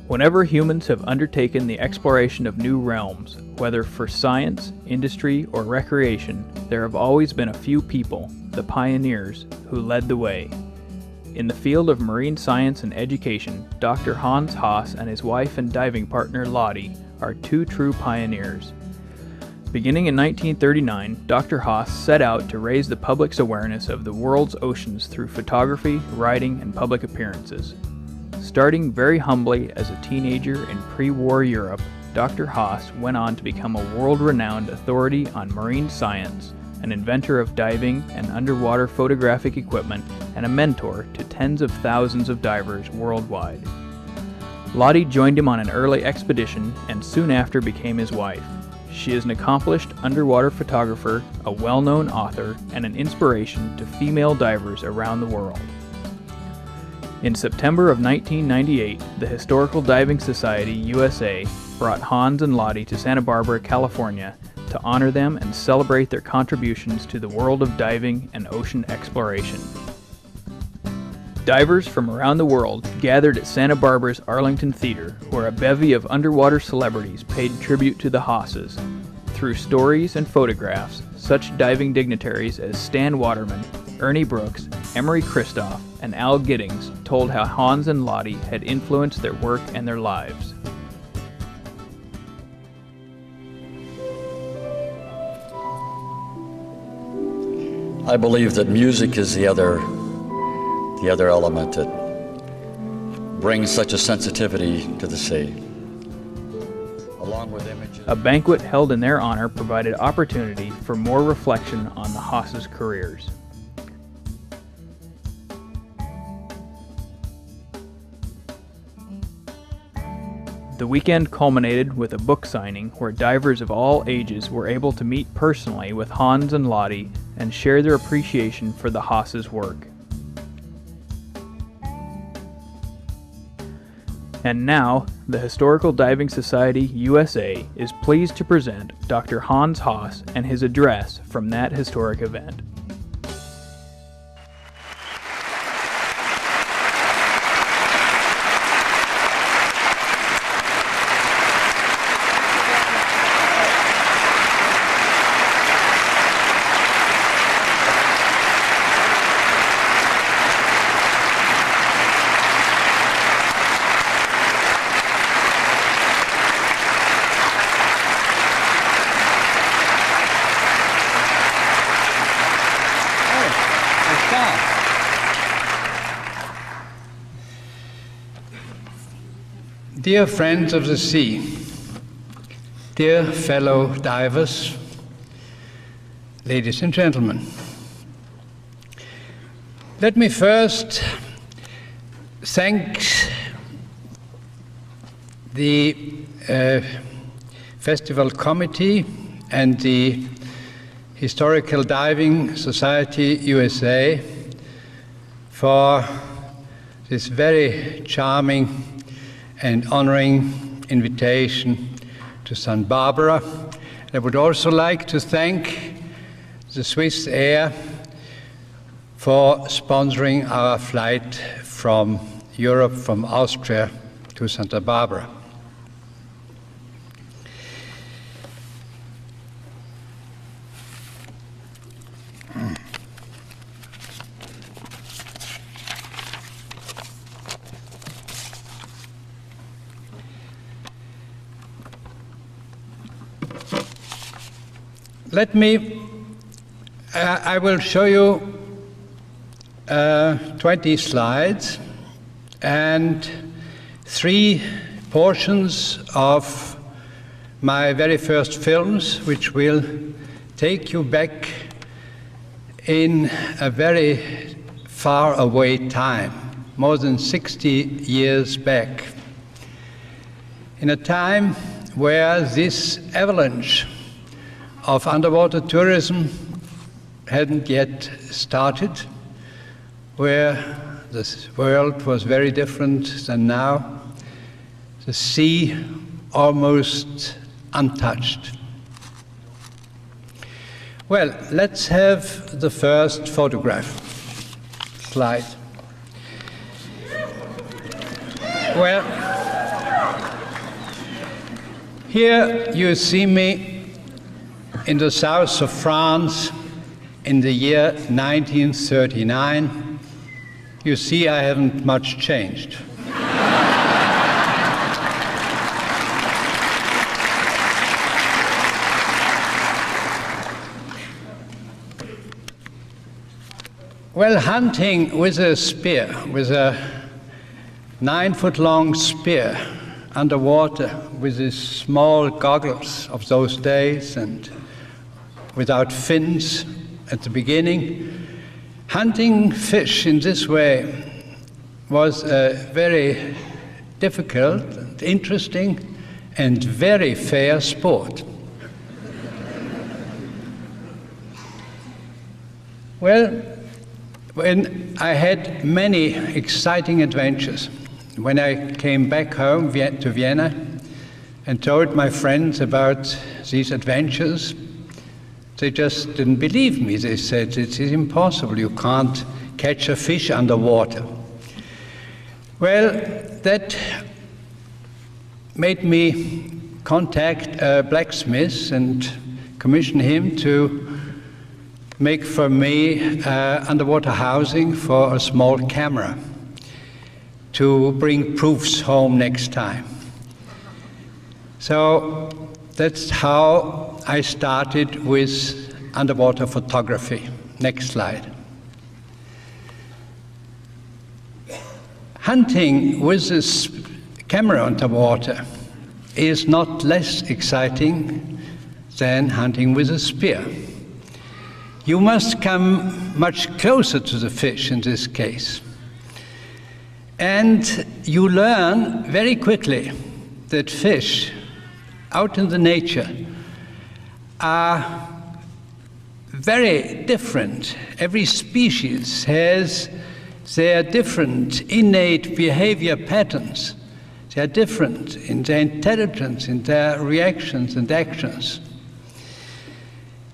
Whenever humans have undertaken the exploration of new realms, whether for science, industry, or recreation, there have always been a few people, the pioneers, who led the way. In the field of marine science and education, Dr. Hans Haas and his wife and diving partner Lottie are two true pioneers. Beginning in 1939, Dr. Haas set out to raise the public's awareness of the world's oceans through photography, writing, and public appearances. Starting very humbly as a teenager in pre-war Europe, Dr. Haas went on to become a world-renowned authority on marine science, an inventor of diving and underwater photographic equipment, and a mentor to tens of thousands of divers worldwide. Lottie joined him on an early expedition and soon after became his wife. She is an accomplished underwater photographer, a well-known author, and an inspiration to female divers around the world. In September of 1998, the Historical Diving Society USA brought Hans and Lottie to Santa Barbara, California to honor them and celebrate their contributions to the world of diving and ocean exploration. Divers from around the world gathered at Santa Barbara's Arlington Theater, where a bevy of underwater celebrities paid tribute to the Haas's. Through stories and photographs, such diving dignitaries as Stan Waterman, Ernie Brooks, Emery Kristoff, and Al Giddings told how Hans and Lottie had influenced their work and their lives. I believe that music is the other element that brings such a sensitivity to the sea. Along with images. A banquet held in their honor provided opportunity for more reflection on the Haas's careers. The weekend culminated with a book signing where divers of all ages were able to meet personally with Hans and Lottie and share their appreciation for the Haas's work. And now, the Historical Diving Society USA is pleased to present Dr. Hans Haas and his address from that historic event. Dear friends of the sea, dear fellow divers, ladies and gentlemen, let me first thank the Festival Committee and the Historical Diving Society USA for this very charming and honoring invitation to Santa Barbara. I would also like to thank the Swiss Air for sponsoring our flight from Europe, from Austria to Santa Barbara. I will show you 20 slides and 3 portions of my very first films, which will take you back in a very far away time, more than 60 years back, in a time where this avalanche of underwater tourism hadn't yet started, where the world was very different than now, the sea almost untouched. Well, let's have the first photograph slide. Well, Here you see me in the south of France in the year 1939. You see, I haven't much changed. Well, hunting with a spear, with a 9-foot-long spear underwater with these small goggles of those days and without fins at the beginning, hunting fish in this way was a very difficult and interesting and very fair sport. Well, when I had many exciting adventures, when I came back home to Vienna and told my friends about these adventures, they just didn't believe me. They said, it is impossible, you can't catch a fish underwater. Well, that made me contact a blacksmith and commission him to make for me underwater housing for a small camera to bring proofs home next time. So that's how I started with underwater photography. Next slide. Hunting with this camera underwater is not less exciting than hunting with a spear. You must come much closer to the fish in this case. And you learn very quickly that fish out in the nature are very different. Every species has their different innate behavior patterns. They are different in their intelligence, in their reactions and actions.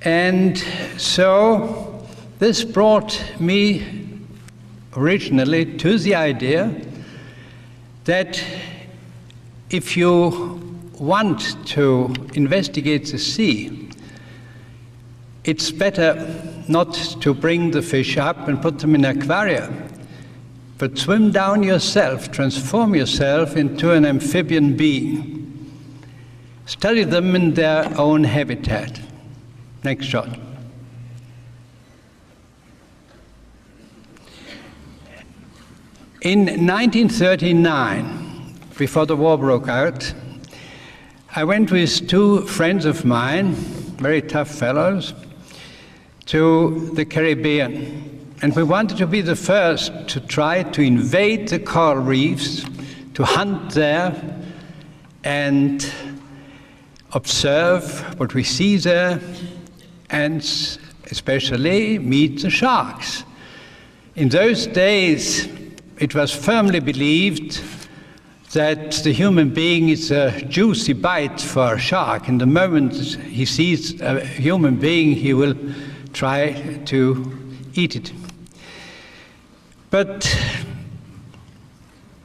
And so this brought me originally to the idea that if you want to investigate the sea, it's better not to bring the fish up and put them in an aquarium, but swim down yourself, transform yourself into an amphibian being. Study them in their own habitat. Next shot. In 1939, before the war broke out, I went with two friends of mine, very tough fellows, to the Caribbean. And we wanted to be the first to try to invade the coral reefs, to hunt there and observe what we see there, and especially meet the sharks. In those days, it was firmly believed that the human being is a juicy bite for a shark. And the moment he sees a human being, he will try to eat it. But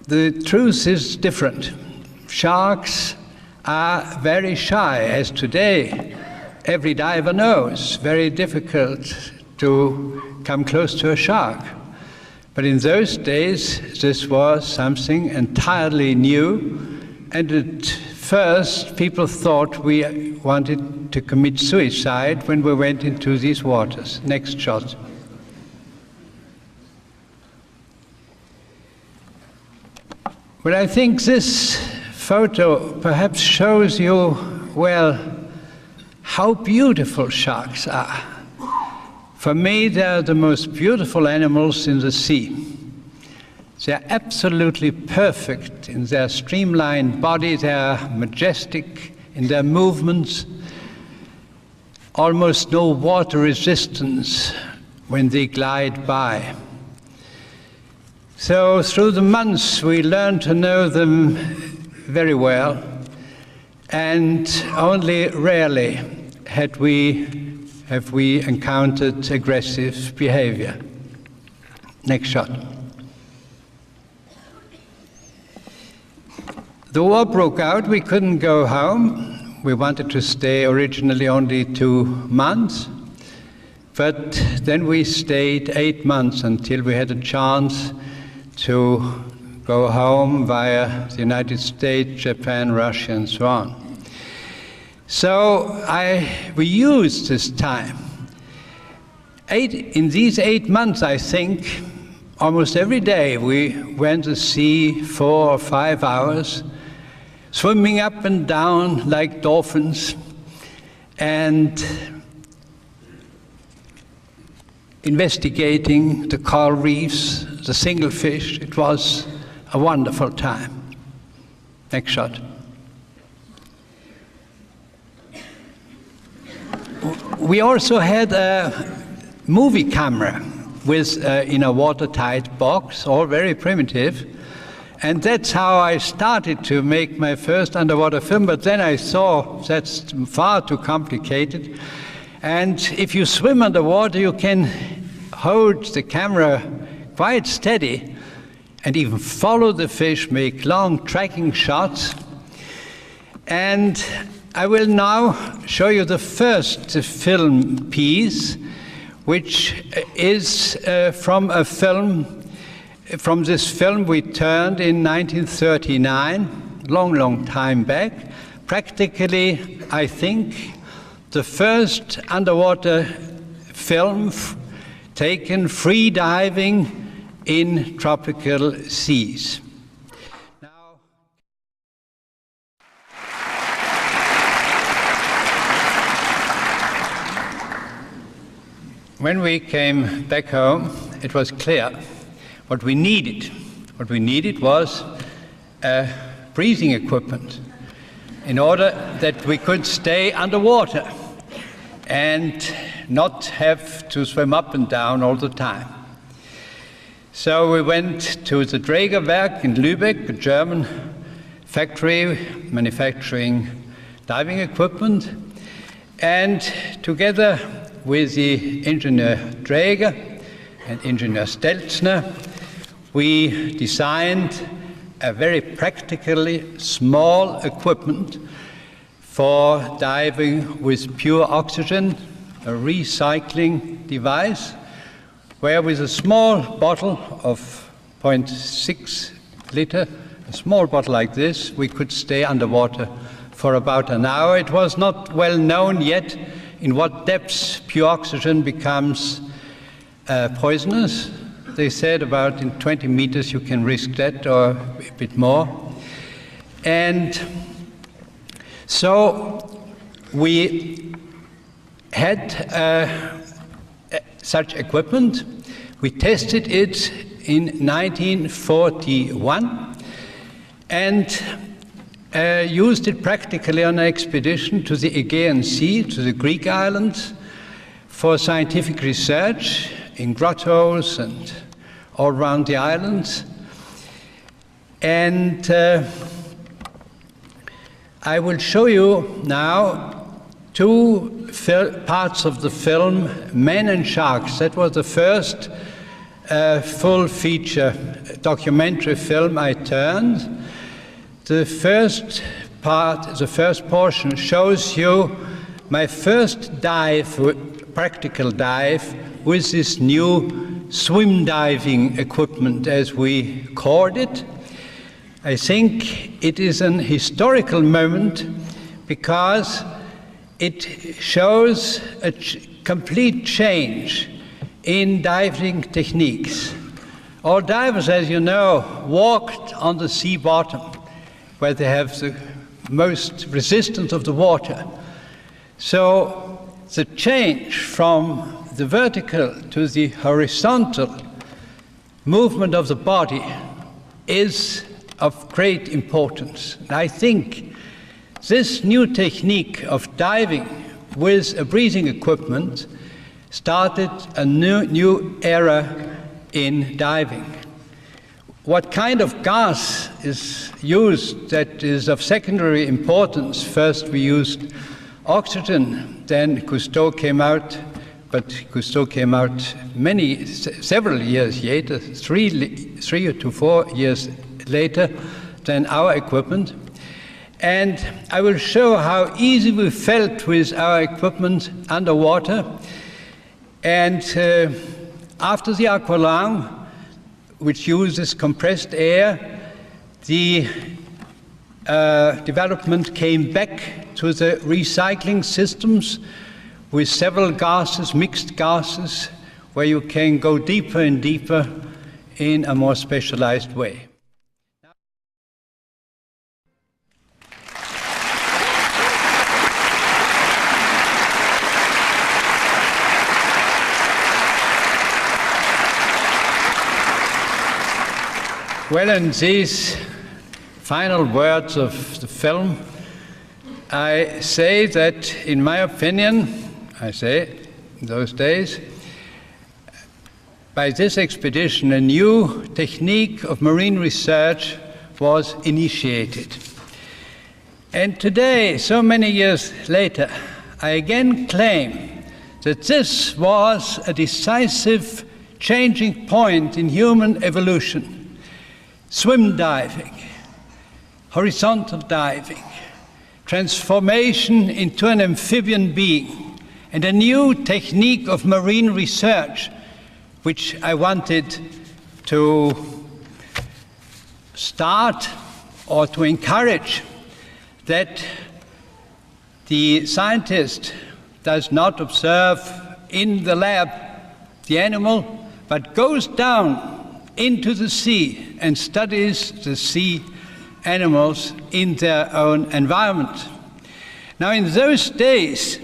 the truth is different. Sharks are very shy, as today every diver knows. Very difficult to come close to a shark. But in those days, this was something entirely new, and at first people thought we wanted to commit suicide when we went into these waters. Next shot. Well, I think this photo perhaps shows you, well, how beautiful sharks are. For me, they are the most beautiful animals in the sea. They are absolutely perfect in their streamlined body. They are majestic in their movements. Almost no water resistance when they glide by. So through the months, we learned to know them very well, and only rarely have we encountered aggressive behavior. Next shot. The war broke out. We couldn't go home. We wanted to stay originally only 2 months, but then we stayed 8 months until we had a chance to go home via the United States, Japan, Russia, and so on. So we used this time. In these 8 months, I think, almost every day we went to sea 4 or 5 hours, swimming up and down like dolphins, and investigating the coral reefs, the single fish. It was a wonderful time. Next shot. We also had a movie camera with in a watertight box, all very primitive. And that's how I started to make my first underwater film, but then I saw that's far too complicated. And if you swim underwater, you can hold the camera quite steady and even follow the fish, make long tracking shots. And I will now show you the first film piece, which is from a film. From this film we turned in 1939, long time back. Practically, I think, the first underwater film taken free diving in tropical seas. Now, when we came back home, it was clear what we needed. What we needed was breathing equipment in order that we could stay underwater and not have to swim up and down all the time. So we went to the Drägerwerk in Lübeck, a German factory manufacturing diving equipment, and together with the engineer Dräger and engineer Stelzner, we designed a very practically small equipment for diving with pure oxygen, a recycling device, where with a small bottle of 0.6 liter, a small bottle like this, we could stay underwater for about an hour. It was not well known yet in what depths pure oxygen becomes poisonous. They said about in 20 meters you can risk that, or a bit more. And so we had such equipment. We tested it in 1941 and used it practically on an expedition to the Aegean Sea, to the Greek islands, for scientific research in grottos and all around the islands. And I will show you now two parts of the film, Men and Sharks. That was the first full feature documentary film I turned. The first part, the first portion, shows you my first dive, practical dive, with this new swim diving equipment, as we called it. I think it is an historical moment because it shows a complete change in diving techniques. All divers, as you know, walked on the sea bottom, where they have the most resistance of the water. So the change from the vertical to the horizontal movement of the body is of great importance. And I think this new technique of diving with a breathing equipment started a new era in diving. What kind of gas is used that is of secondary importance? First we used oxygen, then Cousteau came out, but Cousteau came out several years later, 3 to 4 years later than our equipment. And I will show how easy we felt with our equipment underwater. And after the aqualung, which uses compressed air, the development came back to the recycling systems with several gases, mixed gases, where you can go deeper and deeper in a more specialized way. Well, in these final words of the film, I say that, in my opinion, I say in those days, by this expedition, a new technique of marine research was initiated. And today, so many years later, I again claim that this was a decisive changing point in human evolution. Swim diving, horizontal diving, transformation into an amphibian being, and a new technique of marine research, which I wanted to start or to encourage, that the scientist does not observe in the lab the animal, but goes down into the sea and studies the sea animals in their own environment. Now, in those days,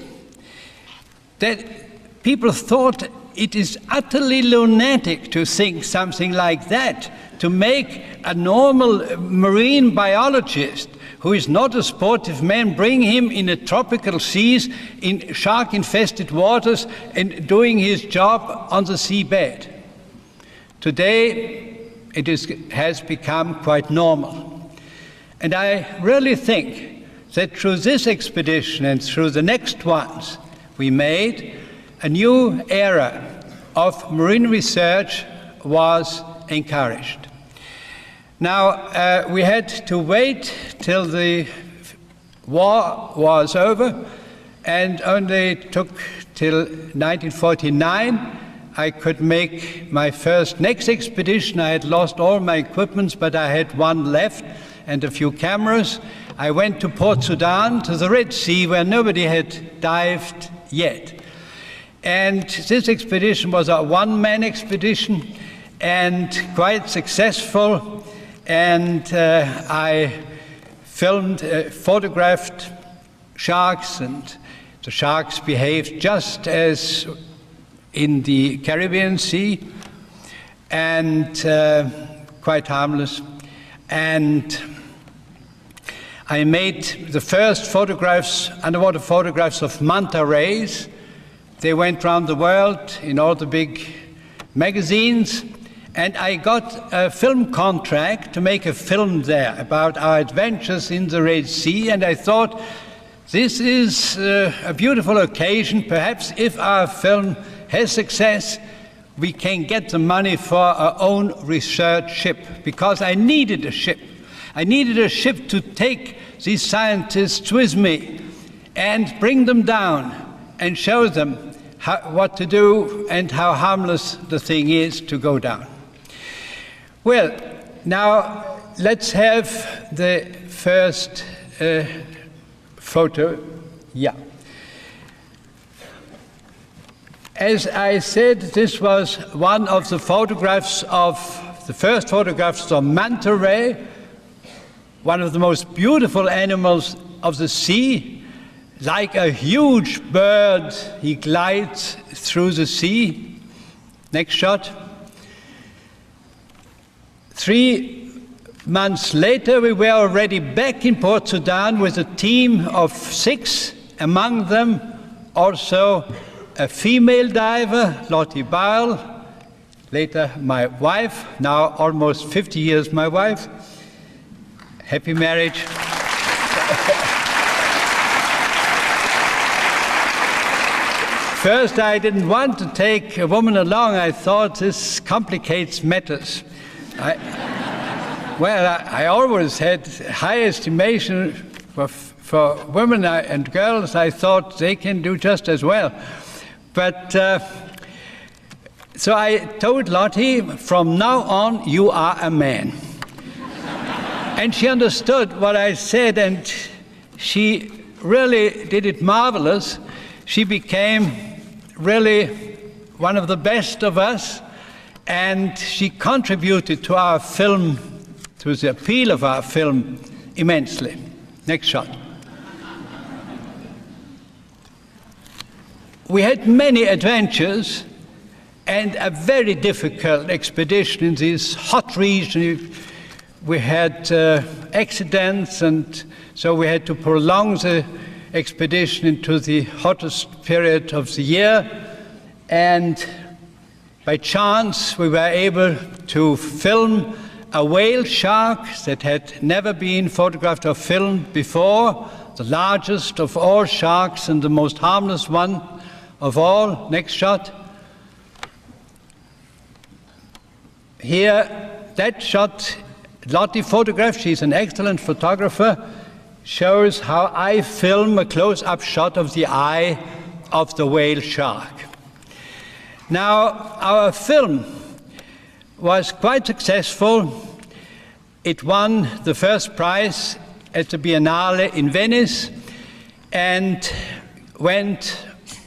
that people thought it is utterly lunatic to think something like that, to make a normal marine biologist who is not a sportive man, bring him in a tropical seas, in shark-infested waters, and doing his job on the seabed. Today, it has become quite normal. And I really think that through this expedition and through the next ones, we made a new era of marine research was encouraged. Now, we had to wait till the war was over, and only took till 1949 I could make my first next expedition. I had lost all my equipment, but I had one left and a few cameras. I went to Port Sudan, to the Red Sea, where nobody had dived yet. And this expedition was a one-man expedition and quite successful. And I filmed, photographed sharks, and the sharks behaved just as in the Caribbean Sea, and quite harmless. And I made the first photographs, underwater photographs of manta rays. They went around the world in all the big magazines, and I got a film contract to make a film there about our adventures in the Red Sea, and I thought, this is a beautiful occasion. Perhaps if our film has success, we can get the money for our own research ship, because I needed a ship. I needed a ship to take these scientists with me and bring them down and show them what to do and how harmless the thing is to go down. Well, now let's have the first photo. Yeah. As I said, this was one of the photographs of the first photographs of manta ray, one of the most beautiful animals of the sea. Like a huge bird, he glides through the sea. Next shot. 3 months later, we were already back in Port Sudan with a team of 6, among them also a female diver, Lottie Bile, later my wife, now almost 50 years my wife. Happy marriage. First, I didn't want to take a woman along. I thought this complicates matters. I always had high estimation For women and girls, I thought they can do just as well. But so I told Lottie, from now on, you are a man. And she understood what I said, and she really did it marvelous. She became really one of the best of us, and she contributed to our film, to the appeal of our film, immensely. Next shot. We had many adventures and a very difficult expedition in this hot region. We had accidents, and so we had to prolong the expedition into the hottest period of the year. And by chance, we were able to film a whale shark that had never been photographed or filmed before, the largest of all sharks and the most harmless one of all. Next shot. Here, that shot, Lottie photographed, she's an excellent photographer, shows how I film a close-up shot of the eye of the whale shark. Now, our film was quite successful. It won the first prize at the Biennale in Venice and went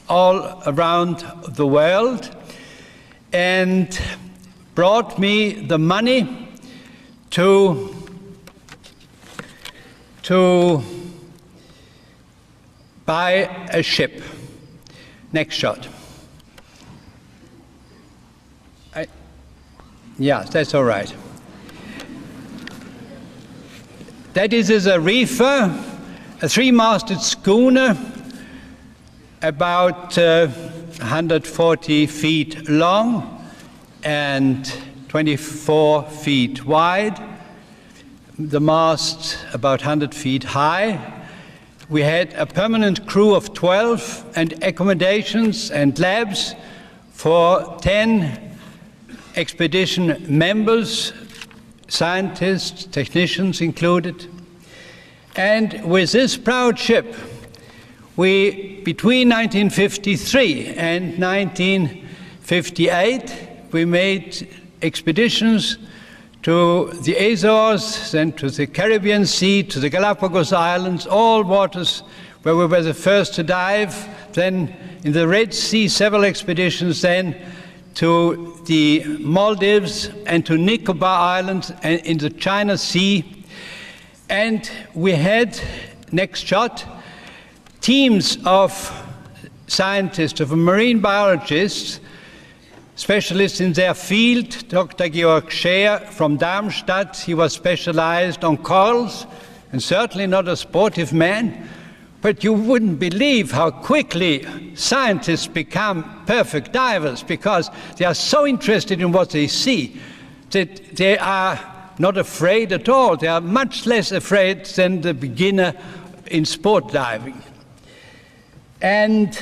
all around the world and brought me the money to buy a ship. Next shot. Yeah, that's all right. That is a reefer, a three-masted schooner, about 140 feet long and 24 feet wide. The mast about 100 feet high. We had a permanent crew of 12 and accommodations and labs for 10 expedition members, scientists, technicians included. And with this proud ship, we, between 1953 and 1958, we made expeditions to the Azores, then to the Caribbean Sea, to the Galapagos Islands, all waters where we were the first to dive, then in the Red Sea, several expeditions, then to the Maldives and to Nicobar Islands and in the China Sea. And we had, next shot, teams of scientists, of marine biologists, specialists in their field. Dr. Georg Scheer from Darmstadt, he was specialized on corals, and certainly not a sportive man. But you wouldn't believe how quickly scientists become perfect divers, because they are so interested in what they see that they are not afraid at all. They are much less afraid than the beginner in sport diving. And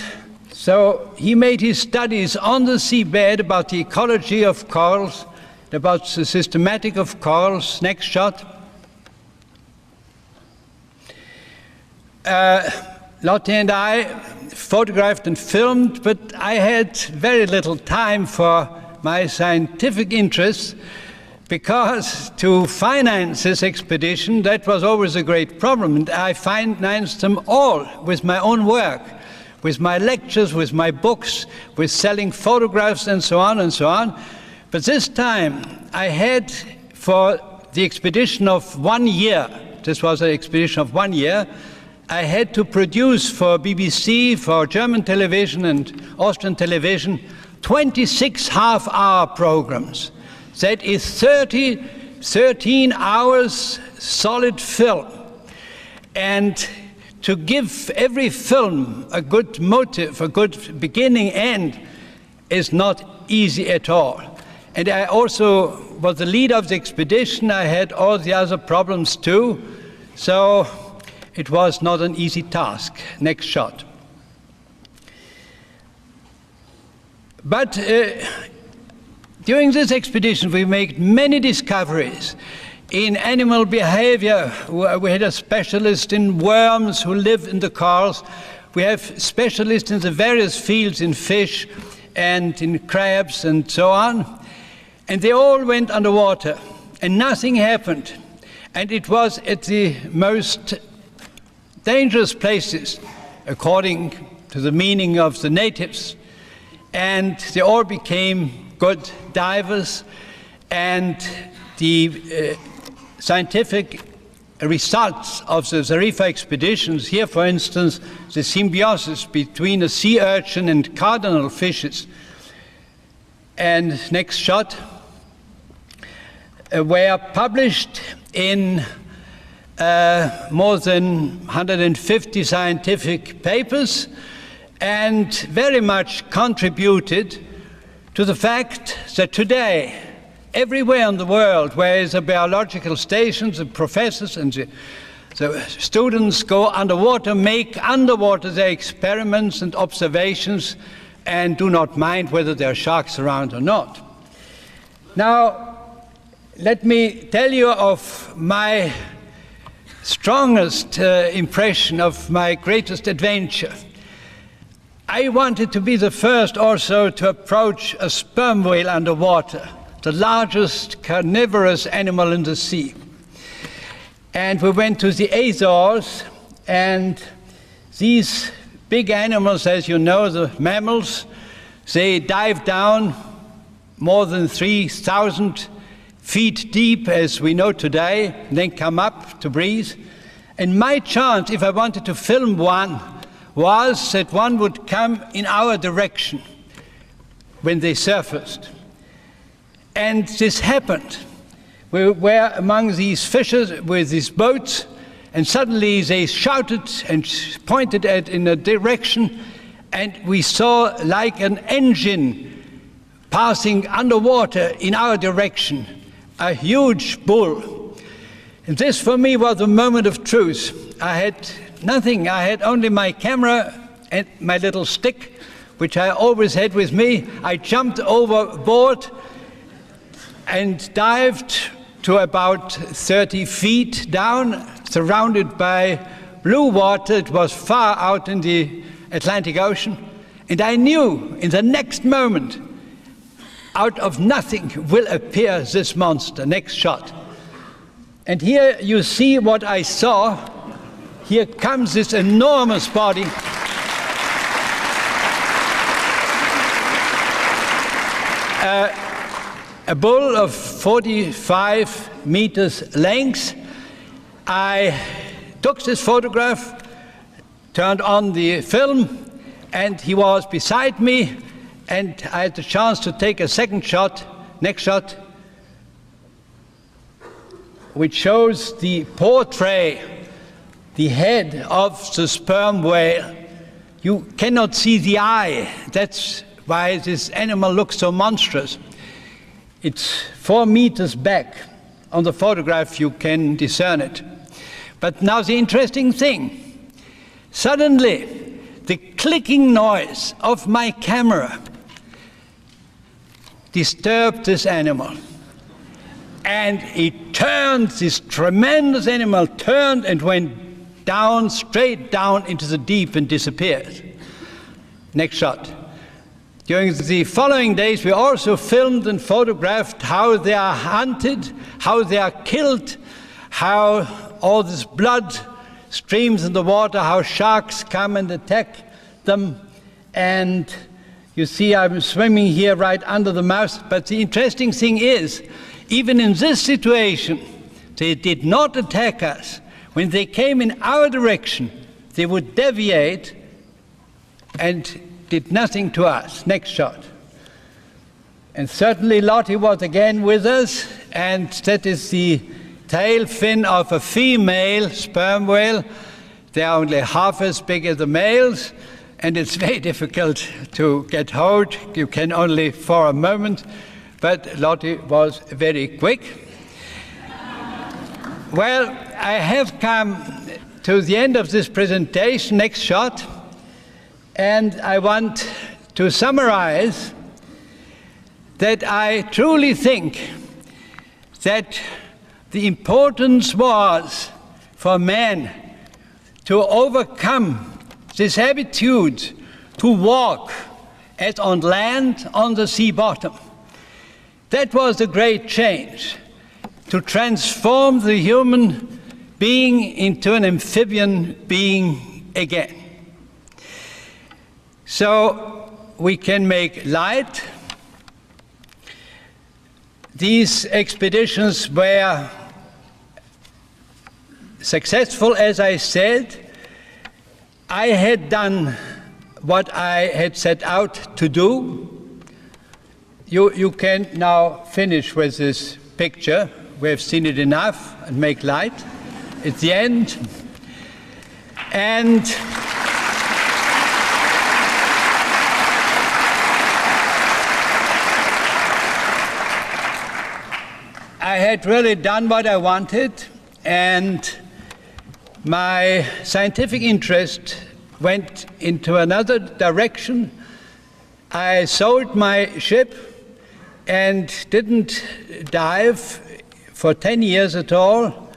so he made his studies on the seabed about the ecology of corals, about the systematic of corals. Next shot. Lottie and I photographed and filmed, but I had very little time for my scientific interests, because to finance this expedition, that was always a great problem. And I financed them all with my own work, with my lectures, with my books, with selling photographs and so on and so on. But this time I had, for the expedition of 1 year, this was an expedition of 1 year, I had to produce for BBC, for German television and Austrian television, 26 half-hour programs. That is 13 hours solid film. And to give every film a good motive, a good beginning, end, is not easy at all. And I also was the leader of the expedition. I had all the other problems too. So it was not an easy task. Next shot. But during this expedition, we made many discoveries in animal behavior. We had a specialist in worms who live in the corals. We have specialists in the various fields in fish and in crabs and so on. And they all went underwater and nothing happened. And it was at the most dangerous places, according to the meaning of the natives. And they all became good divers, and the scientific results of the Zariffa expeditions, here for instance, the symbiosis between a sea urchin and cardinal fishes, and next shot, were published in more than 150 scientific papers, and very much contributed to the fact that today, everywhere in the world where there's a biological station, the professors and the students go underwater, make underwater their experiments and observations, and do not mind whether there are sharks around or not. Now, let me tell you of my strongest impression, of my greatest adventure. I wanted to be the first also to approach a sperm whale underwater, the largest carnivorous animal in the sea. And we went to the Azores, and these big animals, as you know, the mammals, they dive down more than 3,000 feet deep, as we know today, and then come up to breathe. And my chance, if I wanted to film one, was that one would come in our direction when they surfaced. And this happened. We were among these fishers with these boats, and suddenly they shouted and pointed in a direction, and we saw like an engine passing underwater in our direction, a huge bull. And this for me was a moment of truth. I had nothing. I had only my camera and my little stick, which I always had with me. I jumped overboard and dived to about 30 feet down, surrounded by blue water. It was far out in the Atlantic Ocean. And I knew in the next moment, out of nothing will appear this monster. Next shot. And here you see what I saw. Here comes this enormous body. A bull of 45 meters length. I took this photograph, turned on the film, and he was beside me, and I had the chance to take a second shot, next shot, which shows the portrait, the head of the sperm whale. You cannot see the eye. That's why this animal looks so monstrous. It's 4 meters back. On the photograph you can discern it. But now the interesting thing, suddenly the clicking noise of my camera disturbed this animal. And it turned, this tremendous animal turned and went down, straight down into the deep and disappeared. Next shot. During the following days, we also filmed and photographed how they are hunted, how they are killed, how all this blood streams in the water, how sharks come and attack them. And you see I'm swimming here right under the mouth. But the interesting thing is, even in this situation, they did not attack us. When they came in our direction, they would deviate and did nothing to us. Next shot. And certainly Lottie was again with us, and that is the tail fin of a female sperm whale. They are only half as big as the males, and it's very difficult to get hold. You can only for a moment, but Lottie was very quick. Well, I have come to the end of this presentation. Next shot. And I want to summarize that I truly think that the importance was for man to overcome this habitude to walk as on land on the sea bottom. That was a great change, to transform the human being into an amphibian being again. So we can make light. These expeditions were successful, as I said. I had done what I had set out to do. You can now finish with this picture. We have seen it enough, and make light. It's the end. And I had really done what I wanted, and my scientific interest went into another direction. I sold my ship and didn't dive for 10 years at all.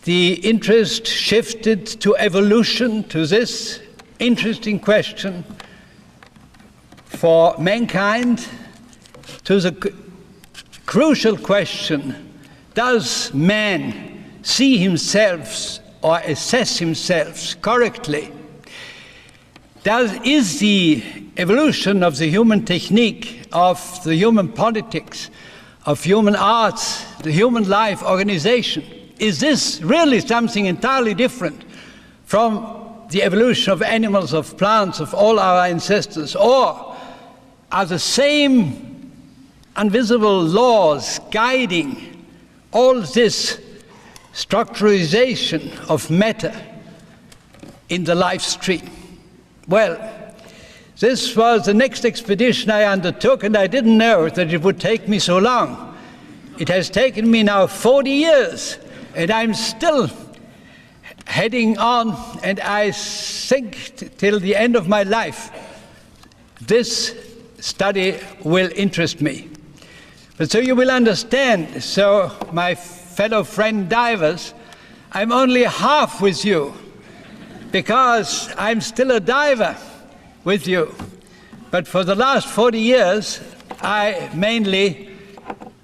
The interest shifted to evolution, to this interesting question for mankind, to the crucial question, does man see himself or assess himself correctly? Is the evolution of the human technique, of the human politics, of human arts, the human life organization, is this really something entirely different from the evolution of animals, of plants, of all our ancestors? Or are the same invisible laws guiding all this structuralization of matter in the life stream? Well, this was the next expedition I undertook, and I didn't know that it would take me so long. It has taken me now 40 years, and I'm still heading on, and I think till the end of my life, this study will interest me. But so you will understand, so my fellow friend divers, I'm only half with you, because I'm still a diver with you. But for the last 40 years, I mainly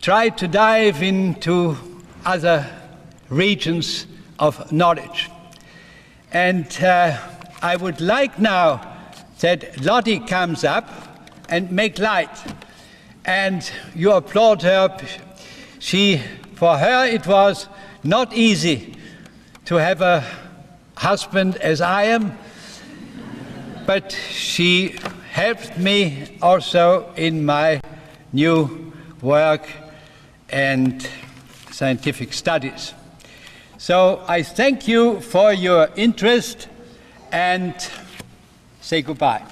tried to dive into other regions of knowledge. And I would like now that Lottie comes up and make light. And you applaud her. For her, it was not easy to have a husband as I am, but she helped me also in my new work and scientific studies. So I thank you for your interest and say goodbye.